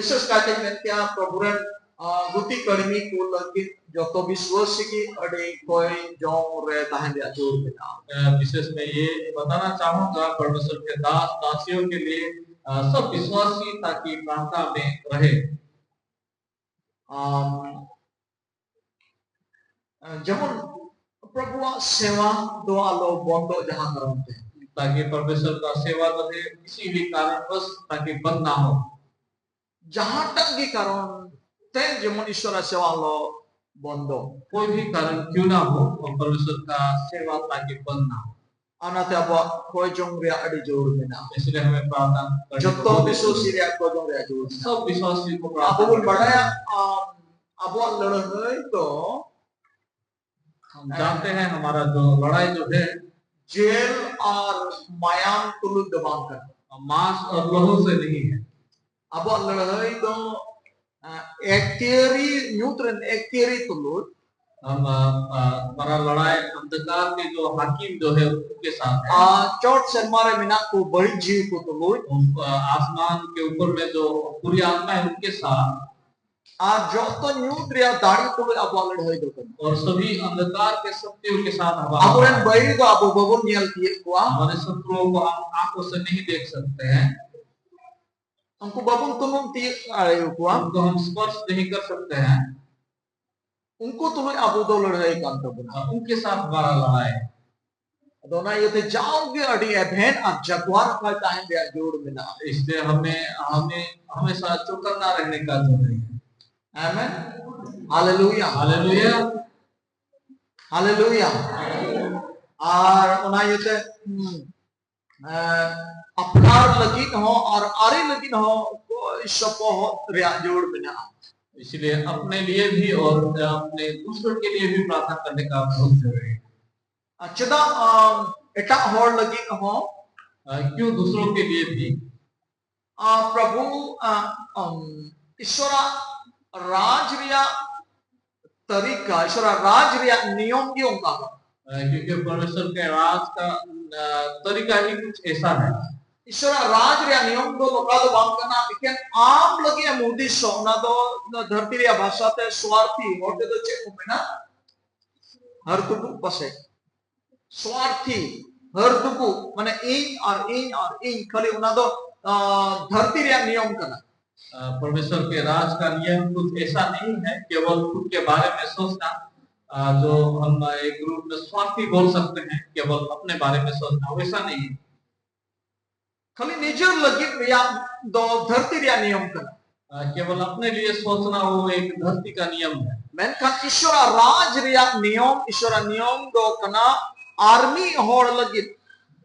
विशेष करके मेंत्या प्रभुरन गुटी कर्मी को लगी जो तो विश्वासी की अड़े कोई जों रे ताहन दिया जोर बिना। विशेष में ये बताना चाहूंगा परमेश्वर के दास दासियों के लिए सब विश्वासी ताकि प्रार्थना में रहे। जमुन प्रभु सेवा दुआ लो बंदो जहां करते ताकि परमेश्वर का सेवा करे किसी भी कारणवश ताकि बंद ना हो। जहां तक भी कारण ते जमुन ईश्वर सेवा लो बंदो कोई भी कारण क्यों ना हो और परमेश्वर का सेवा ताकि बंद ना हो। अनाते अब कोई जोंग रे अड़ी जोर बिना। इसलिए हमें प्रार्थना करनी जब तो विश्वासी रे को जोंग रे जोर सब विश्वासी को प्रार्थना अब बढ़ाया अब लड़ाई तो हम जानते हैं हमारा जो लड़ाई जो है जेल और मायाम तुलु दबाव कर मांस और लहू से नहीं है। अब लड़ाई तो एक्टियरी न्यूट्रन एक्टियरी तुलु हम हमारा लड़ाई अंधकार के जो हाकिम जो है उनके साथ है। चोट से हमारे मिना को बड़ी जीव को तुलु आसमान के ऊपर में जो पूरी आत्मा है उनके साथ जो तो न्यूट्रिया दाढ़ी तुलु अब लड़ाई दो और सभी अंधकार के शक्तियों के साथ अब इन बड़ी तो अब बबुन नियल किए को हमारे शत्रुओं को हम आंखों से नहीं देख सकते हैं। हमको बबुन तुम तीर आए को उनको हम स्पर्श नहीं कर सकते हैं। उनको तुम अब दो लड़ाई काम तो बना उनके साथ हमारा लड़ाई दोनों ये थे जाओगे अड़ी एभेन अब जगवार का टाइम दिया जोड़ मिला। इसलिए हमें हमेशा चौकन्ना रहने का जरूरी है। आमेन हालेलुया हालेलुया हालेलुया। और उन्हें ये थे अपराध लगी हो और आरे लगी हो को शपो रिया जोड़ मिला। इसलिए अपने लिए भी और अपने दूसरों के लिए भी प्रार्थना करने का बहुत जरूरी है। चदा एटा होड़ लगी हो क्यों दूसरों के लिए भी प्रभु ईश्वरा राज रिया तरीका ईश्वरा राज रिया नियम क्यों का क्योंकि परमेश्वर के राज का तरीका ही कुछ ऐसा है। ईश्वर राज रिया नियम दो लोका दो बांग करना लेकिन आम लगे मोदी सोना दो धरती रिया भाषा ते स्वार्थी होते तो चेक में ना हर तुकु बसे स्वार्थी हर तुकु माने इन खाली उना दो धरती रिया नियम करना। परमेश्वर के राज का नियम कुछ ऐसा नहीं है केवल खुद के बारे में सोचना जो हम एक ग्रुप में स्वार्थी बोल सकते हैं केवल अपने बारे में सोचना वैसा नहीं है। खाली निजर लगी या दो धरती रिया नियम करना केवल अपने लिए सोचना वो एक धरती का नियम है। मैं का ईश्वर राज रिया नियम ईश्वर नियम दो करना आर्मी होड़ लगी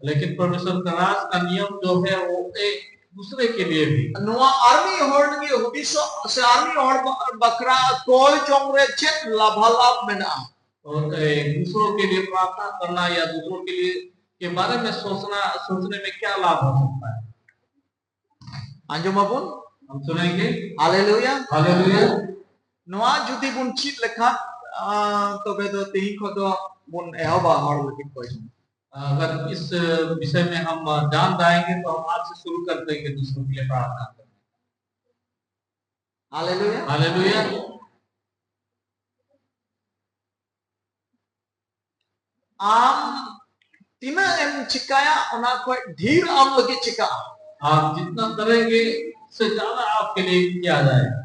लेकिन परमेश्वर का राज का नियम जो है वो एक दूसरे के लिए भी नुआ आर्मी होड़ की हुदिसो से आर्मी होड़ बकरा कोई चोंगरे चेक लाभालाभ में ना और दूसरों के लिए प्रार्थना करना या दूसरों के लिए के बारे में सोचने में क्या लाभ हो सकता है। अंजुम अपुन हम सुनेंगे हालेलुया हालेलुया। नुआ जुदी बुन चीत लेखा तो बेदो तीन को तो बुन एहबा होड़ लगी कोई अगर इस विषय में हम जान जाएंगे तो हम आज से शुरू कर देंगे दूसरों के लिए प्रार्थना करना। Hallelujah hallelujah. आम तीना एम चिकाया उना को धीर आम लगे चिका आप जितना करेंगे उससे ज्यादा आपके लिए किया जाएगा।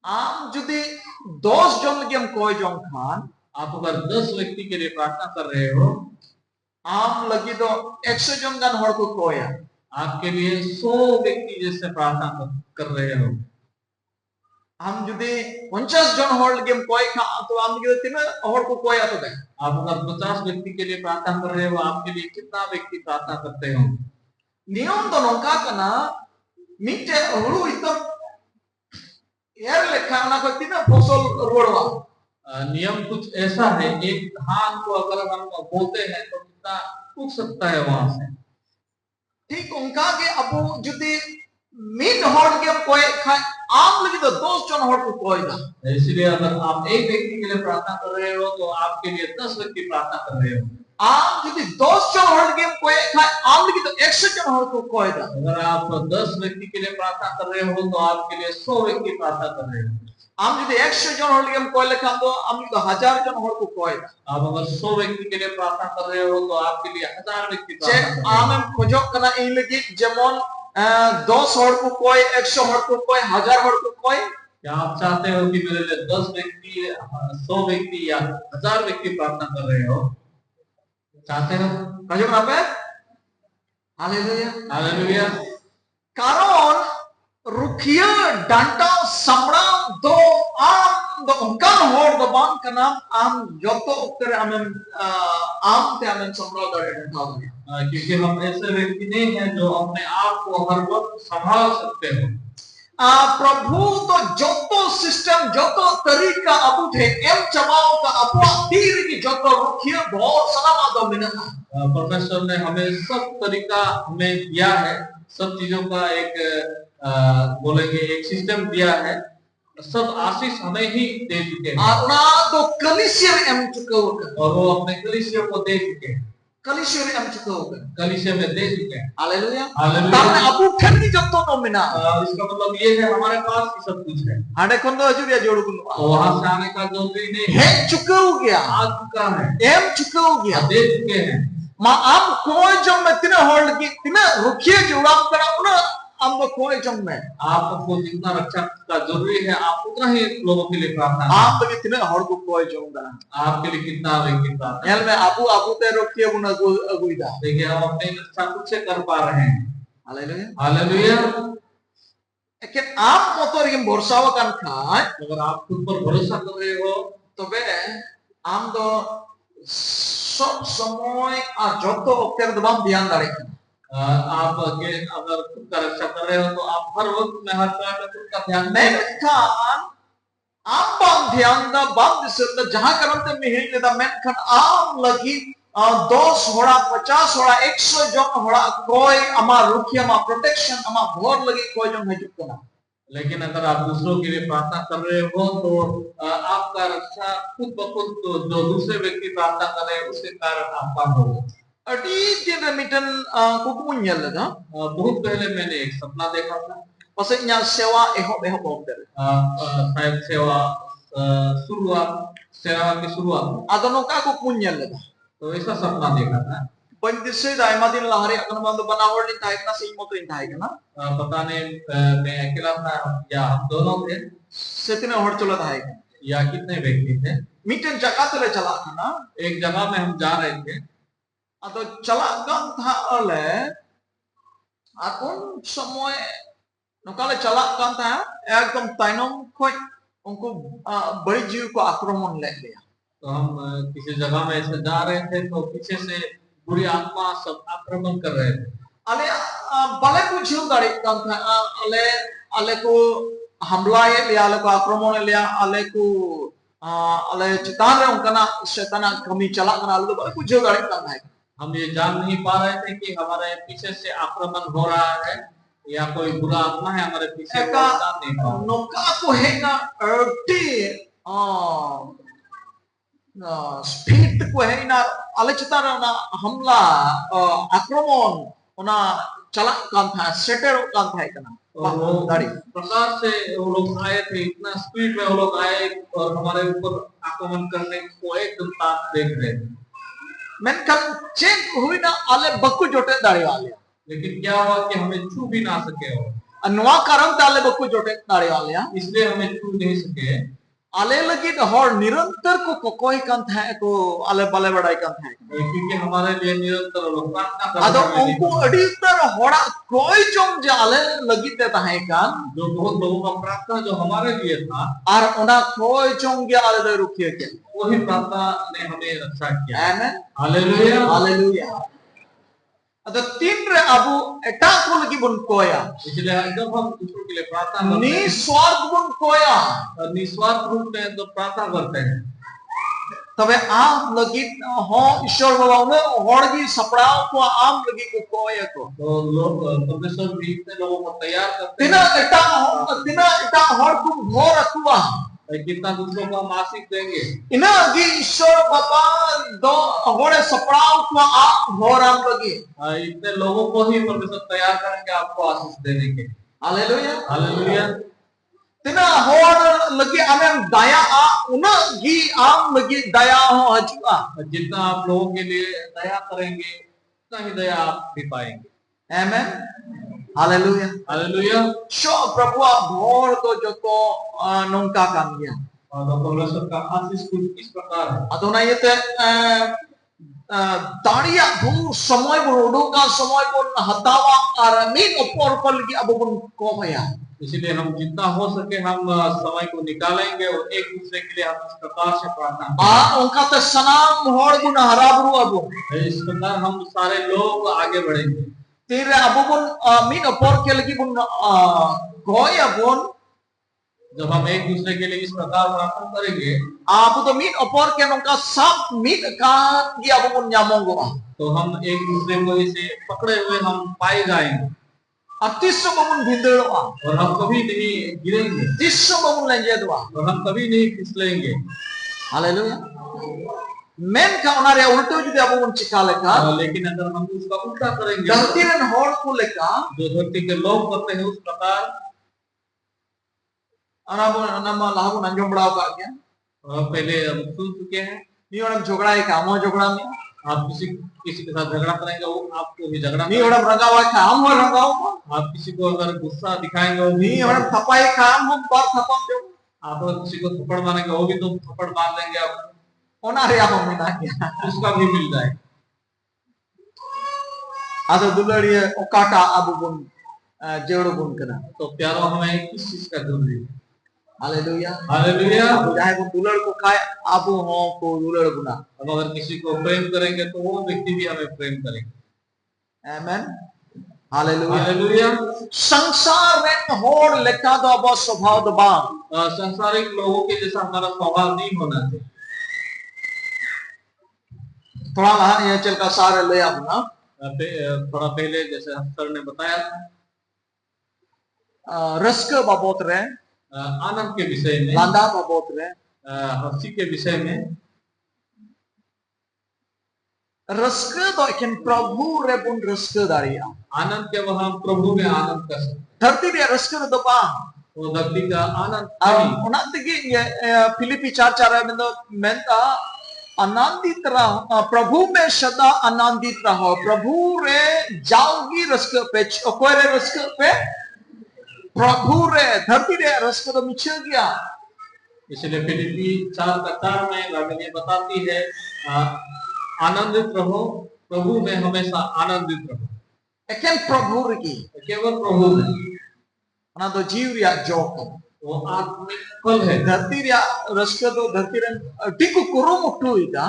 आम जुदी 10 जन लगे हम कोई जन खान आप अगर 10 व्यक्ति के लिए प्रार्थना कर रहे हो आम लगी तो 100 जन गन होड़ को कोया आपके लिए 100 व्यक्ति जैसे प्रार्थना कर रहे हो। हम जुदी 50 जन होड़ लगे हम कोई खा तो हम जुदी तीन होड़ को कोया तो दे आप अगर 50 व्यक्ति के लिए प्रार्थना कर रहे हो आपके लिए कितना व्यक्ति प्रार्थना करते हो। नियम तो नौका करना मीटे हुड़ू इतम यार लेखा ना को तीन फसल रोड़वा नियम कुछ ऐसा है एक धान को अगर हम बोते हैं तो कितना उग सकता है वहां से। ठीक उनका के अब जुदी मीट होड़ के कोई खा आम लगी तो 10 जन होड़ को कोई ना। इसलिए अगर आप एक व्यक्ति के लिए प्रार्थना कर रहे हो तो आपके लिए 10 व्यक्ति प्रार्थना कर रहे हो। आम यदि 10 जन हर लगी कोई खाए आम लगी तो 100 जन हर को कोई दा अगर आप 10 व्यक्ति के लिए प्रार्थना कर रहे हो तो आपके लिए 100 व्यक्ति प्रार्थना कर रहे हो। आम यदि 100 जन हर लगी कोई लेखा तो आम लगी तो 1000 जन हर को कोई दा आप अगर 100 व्यक्ति के लिए प्रार्थना कर रहे हो तो आपके लिए 1000 व्यक्ति जे प्रार्थना कर रहे आम हो। खोजो कना इन लगी जेमन 10 हर को कोई 100 हर को कोई 1000 हर को कोई क्या आप चाहते हो कि मेरे लिए 10 व्यक्ति 100 व्यक्ति या 1000 व्यक्ति प्रार्थना कर रहे हो? चाहते हो? खोजो कना पे हालेलुया हालेलुया। कारण रुखिया डांटा समड़ा दो आम दो उनकान होड़ दो बांग का नाम आम जोतो उत्तर आम ते आमें समड़ा दो डांटा हो क्योंकि हम ऐसे व्यक्ति नहीं हैं जो अपने आप को हर वक्त संभाल सकते हो। प्रभु तो जोतो सिस्टम जोतो तरीका अबू थे एम चमाओ का अपना तीर की जोतो रुखिया बहुत सलामा दो मिना परमेश्वर ने हमें सब तरीका हमें दिया है, सब चीजों का एक बोलेंगे एक सिस्टम दिया है, सब आशीष हमें ही दे चुके हैं। अपना तो कलिसिया एम चुका होगा और वो अपने कलीसिया को दे चुके हैं, कलिसिया एम चुका होगा कलीसिया में दे चुके हैं। Hallelujah hallelujah. ताने अबू फिर की जोतो तो मिना इसका मतलब ये है हमारे पास ही सब कुछ है। आड़े कौन तो हजूरिया जोड़ गुनु तो वहां से आने का जरूरी नहीं है, है चुका हो गया आ चुका है, एम चुका हो गया दे चुके हैं। मां आम कोई जम में तिना होल्ड की तिना रुखिए जुड़ाम करा उना आम तो कोई जम में आपको जितना रक्षा का जरूरी है आप उतना ही लोगों के लिए प्रार्थना आम तो तिना होल्ड को कोई जम करा करें। आपके लिए कितना व्यक्ति प्रार्थना यार मैं आबू आबू ते रुखिए बुना अगुइदा देखिए हम अपने रक्षा खुद से कर पा रहे हैं। Hallelujah hallelujah. लेकिन आम मोटर के भरोसा kan खाए अगर आप खुद पर भरोसा कर रहे हो तो बे आम तो सब समय आ जोतो ओकर दबाम ध्यान दाड़े आप अगर खुद का रक्षा कर रहे हो तो आप हर वक्त में हर तरह का खुद का ध्यान मैं खान आम बाम ध्यान दा बाम दिसर जहां करते मिहिर लेदा मैं खान आम लगी 10 होड़ा 50 होड़ा 100 जन होड़ा कोई अमा रुखी अमा प्रोटेक्शन अमा भोर लगी कोई जन है जुकना। लेकिन अगर आप दूसरों के लिए प्रार्थना कर रहे हो तो आपका रक्षा खुद ब खुद तो जो दूसरे व्यक्ति प्रार्थना कर रहे हैं उसके कारण आपका होगा। अड़ी दिन मिटन कुकुन यल लगा बहुत पहले मैंने एक सपना देखा था। पसे nya sewa ehop bomber शायद सेवा शुरुआत सेवा की शुरुआत adono ka kukun यल लगा तो ऐसा सपना देखा था। पंदिसे दाइमा दिन लहरी अकन बंद बनावड़ नि ताइक ना सिंह मोतो इन ताइक ना पता नहीं मैं अकेला था या हम दोनों थे सेतने हड़ चला ताइक या कितने व्यक्ति थे। मिटन जगह तले चला था ना एक जगह में हम जा रहे थे अतो चला गन था अले अकुन समय नकाले चला गन था एकदम ताइनम खोज उनको बड़ी जीव को आक्रमण ले लिया। तो हम किसी जगह में ऐसे जा रहे थे तो पीछे से बुरी आत्मा सब आक्रमण कर रहे थे। अले बले को जीव गाड़ी गन था अले अले को हमला ये लिया अले को आक्रमण लिया अले को अले चितान रे उनका शैतान कमी चला गन अले बले को जीव गाड़ी गन था। हम ये जान नहीं पा रहे थे कि हमारे पीछे से आक्रमण हो रहा है या कोई बुरा आत्मा है हमारे पीछे। नौका को है ना अर्टी स्पीड को है ना आलोचना ना हमला आक्रमण उना चला कान था सेटर कान था इतना दाढ़ी प्रकार से वो लोग आए थे इतना स्पीड में वो लोग आए और हमारे ऊपर आक्रमण करने को एकदम ताक देख रहे थे। मेनकन चेक हुई ना आले बक्कू जोटे दाढ़ी वाले लेकिन क्या हुआ कि हमें छू भी ना सके हो अनुवा कारण ताले बक्कू जोटे दाढ़ी वाले इसलिए हमें छू नहीं सके। आले लगी हर निरंतर को कोई कान था को आले बाले बड़ाई कान था क्योंकि हमारे लिए निरंतर लोग प्रार्थना कर अदो उनको अड़ीतर होड़ा कोई जों जे आले लगी ते ताहे कान जो बहुत लोगों का प्रार्थना जो हमारे लिए था और उना कोई जों के आले दे रुकिए के वही प्रार्थना ने हमें रक्षा किया। Amen hallelujah hallelujah. अदो तीन रे अबू एटा को लगी बुन कोया इसलिए जब हम दूसरों के लिए प्रार्थना करते हैं निस्वार्थ बुन कोया निस्वार्थ रूप में तो प्रार्थना करते हैं तबे आम लगी हो ईश्वर बाबा ने होड़गी सपड़ाओ को आम लगी को कोया को तो लोग परमेश्वर भी इतने लोगों को तैयार करते तिना एटा होड़ को भोर रखुआ कितना दूसरों को हम आशीष देंगे। ina gi ishor bapa do hore saprao ko aap horam lagi. इतने लोगों को ही परमेश्वर तैयार करेंगे आपको आशीष देने के। Haleluya. Hallelujah. tina hor lagi amem daya a una gi am lagi daya ho hajua. जितना आप लोगों के लिए दया करेंगे उतना ही दया आप भी पाएंगे। Amen. Haleluya. Hallelujah. So Prabhu hor to joto nongka kan dia. और परमेश्वर का आशीष कुछ इस प्रकार है। Adona yete daria bu samoy bu uduka samoy pun hatawa aramin opor pal gi abu pun ko ya. इसलिए हम जितना हो सके हम समय को निकालेंगे और एक दूसरे के लिए हम इस प्रकार से प्रार्थना उनका तो सनाम होड़ गुना हराबरू अबू करें। इस प्रकार हम सारे लोग आगे बढ़ेंगे। तेरे अबू बुन मीन अपोर के लगी बुन गोय अबून जब हम एक दूसरे के लिए इस प्रकार प्रार्थना करेंगे अबू तो मीन अपोर के उनका सब मीन का ये अबू बुन न्यामोंगो तो हम एक दूसरे को इसे पकड़े हुए हम पाए जाएंगे अतिश्व बमुन भिंदड़ो और हम कभी नहीं गिरेंगे, तिश्व बमुन लेंजेदवा और हम कभी नहीं फिसलेंगे। हालेलुया। मेन का उनारे उल्टो जुदे अबू बुन चिका लेका लेकिन अगर हम उसका उल्टा करेंगे धरतीरन होड़ को लेका जो धरती के लोग करते हैं उस प्रकार अनाबो अनमा लाहबु नंजम बड़ाव का गया पहले हम सुन चुके हैं। नी ओणम झगड़ा है कामो झगड़ा में आप किसी के साथ झगड़ा करेंगे वो आपको भी झगड़ा नी ओणम रंगावा काम हो रंगाओ आप किसी को अगर गुस्सा दिखाएंगे वो नी भी ओणम थपाई काम हम बार थपम जो आप अगर किसी को थप्पड़ मारेंगे वो भी तो थप्पड़ मार देंगे आप ओना रे आप में ना किया उसका भी मिल जाएगा। आदो दुलड़िए ओकाटा अबू बुन जेड़ो बुन कना तो प्यारो हमें किस चीज का जरूरी है। Hallelujah hallelujah. अब चाहे वो दुलड़ को खाए आबू हो को दुलड़ गुना हम अगर किसी को प्रेम करेंगे तो वो व्यक्ति भी हमें प्रेम करेंगे। आमेन हालेलुया हालेलुया। संसार में होड़ लेका दो अब स्वभाव दबा सांसारिक लोगों के जैसा हमारा स्वभाव नहीं होना चाहिए। थोड़ा वहां ये चल का सारे ले अपना थोड़ा पहले जैसे सर ने बताया रस्क बाबोत रे आनंद के विषय में, लांदा बाबोत रे हंसी के विषय में रस्क तो इकन प्रभु रे बुन रस्क दारिया आनंद के वहां प्रभु में आनंद कर सकते धरती रे रस्क दो पा वो धरती का आनंद अब उना तगी ये फिलिपी 4:4 में तो मेंता आनंदित रहो प्रभु में सदा आनंदित रहो प्रभु रे जाओगी रस्क पे कोई रे रस्क पे प्रभु रे धरती रे रस्क तो मिछे गया। इसलिए फिलिपी 4:4 में बाइबल ये बताती है आनंदित रहो प्रभु में हमेशा आनंदित रहो। एकेन प्रभु रे की केवल प्रभु में ना तो जीव रिया जोक वो आत्मिक फल है। धरती रिया रस्क तो धरती रे टिकु कुरु मुटु इदा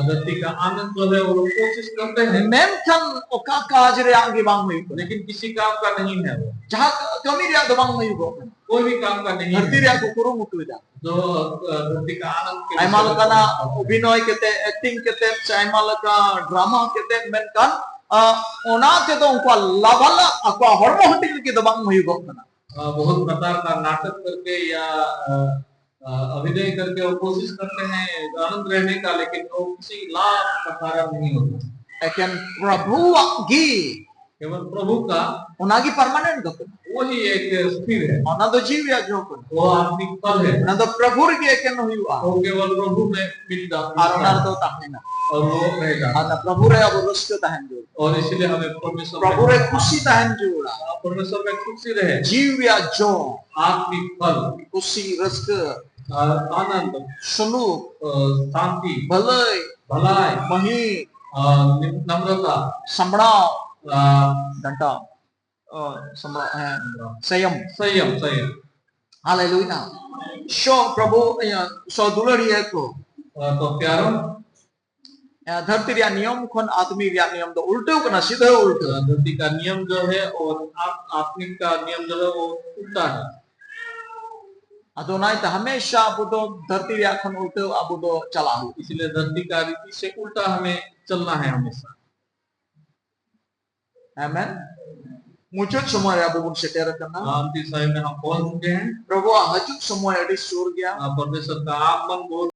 धरती का आनंद जो है वो कोशिश करते हैं मेन खन ओका काज रे आगे बांग में लेकिन किसी काम का नहीं है वो जहां कमी रिया दबांग में गो कोई भी काम का नहीं धरती रिया को कुरु मुटु इदा जो धरती का आनंद के आइमाल कना अभिनय केते एक्टिंग केते आइमाल का ड्रामा केते मेन कन ओनाते तो उनको लाभाला अको हरमो हटिल के दबांग में गो कना बहुत प्रकार का नाटक करके या अभिनय करके वो कोशिश करते हैं आनंद रहने का लेकिन वो किसी लाभ का कारण नहीं होता। लेकिन प्रभु गी केवल प्रभु का उनागी परमानेंट गो वही एक स्थिर है ओना तो जीव या जो को वो आत्मिक फल है ना तो प्रभु रे के केन हुआ वो केवल प्रभु में मिल जाता और ओना तो ताहेना और वो रह जाता ना प्रभु रे अब रस्क ताहन जो और इसलिए हमें परमेश्वर प्रभु रे खुशी ताहन जोड़ा परमेश्वर में खुशी रहे जीव या जो आत्मिक फल खुशी रस्क आनंद सुनु शांति भलाई भलाई मही नम्रता संबड़ाव घंटा संयम संयम संयम हालेलुया शो प्रभु सो दुलड़िए को तो प्यारो धरती रिया नियम खन आदमी रिया नियम तो उल्टे कना सीधे उल्टे धरती का नियम जो है और आत्मिक का नियम जो है वो उल्टा है। अदोनाई तो हमेशा अब तो धरती रिया खन उल्टे अब तो चला हो इसलिए धरती का रीति से उल्टा हमें चलना है हमेशा। आमेन muncul semua ya bubun seter kena. अंतिम समय में हम पहुंच चुके हैं। Prabu hajuk semua ya di surga. परमेश्वर का आगमन बहुत